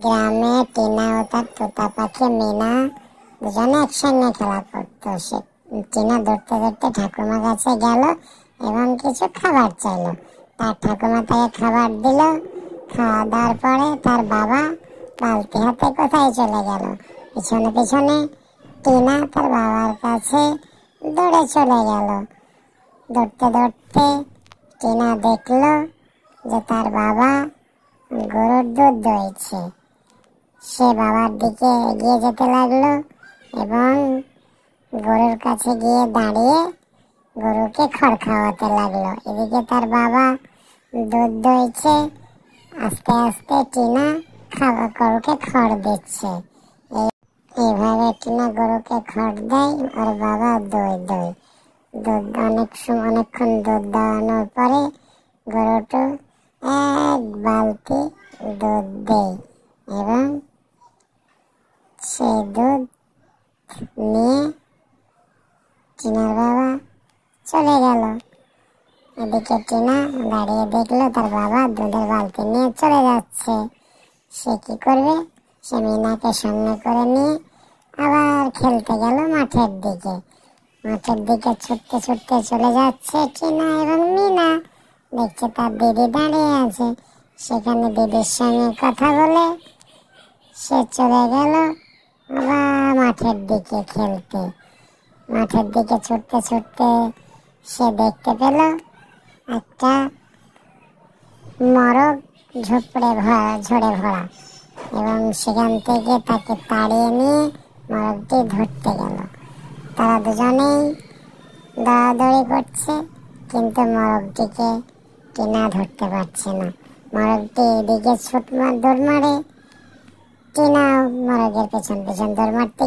গ্রামে টিনা ও তার তোতা পাখি মিনা দুজনে একসঙ্গে খেলা করতো। সে টিনা দৌড়তে দৌড়তে ঠাকুমার কাছে গেল এবং কিছু খাবার চাইলো। তার ঠাকুমা তাকে খাবার দিল। খাওয়া দাওয়ার পরে তার বাবা বালতি হাতে কোথায় চলে গেল। পিছনে পিছনে টিনা তার বাবার কাছে দৌড়ে চলে গেল। দৌড়তে দৌড়তে টিনা দেখলো যে তার বাবা গরুর দুধ দোইছে। সে বাবার দিকে এগিয়ে যেতে লাগলো এবং গরুর কাছে গিয়ে দাঁড়িয়ে গরুকে খড় খাওয়াতে লাগলো। এদিকে তার বাবা দুধ দইছে, আস্তে আস্তে টিনা গরুকে খড় দিচ্ছে। এইভাবে টিনা গরুকে খড় দেয়, ওর বাবা দই দই দুধ অনেকক্ষণ দুধ দেওয়ানোর পরে গরুটা এক বালতি দুধ দেয় এবং সেই দুধ নিয়ে টিনার বাবা চলে গেল। এদিকে টিনা দাঁড়িয়ে দেখলো তার বাবা দুধের বালতি নিয়ে চলে যাচ্ছে। সে কি করবে? সে মিনাকে সঙ্গে করে নিয়ে আবার খেলতে গেল মাঠের দিকে। ছুটতে ছুটতে চলে যাচ্ছে টিনা এবং মিনা। দেখছে তার দিদি দাঁড়িয়ে আছে। সেখানে দিদির সঙ্গে কথা বলে সে চলে গেল আবার মাঠের দিকে খেলতে। মাঠের দিকে ছুটতে ছুটতে সে দেখতে পেল একটা মরগ ঝরে ভরা এবং সেখান থেকে তাকে তাড়িয়ে নিয়ে মরগটি ধরতে গেল। তারা দুজনেই দৌড়াদৌড়ি করছে, কিন্তু মরগটিকে টিনা ধরতে পারছে না। মরগটি এদিকে দৌড় মারে, টিনা মরগের পেছন পেছন দৌড় মারতে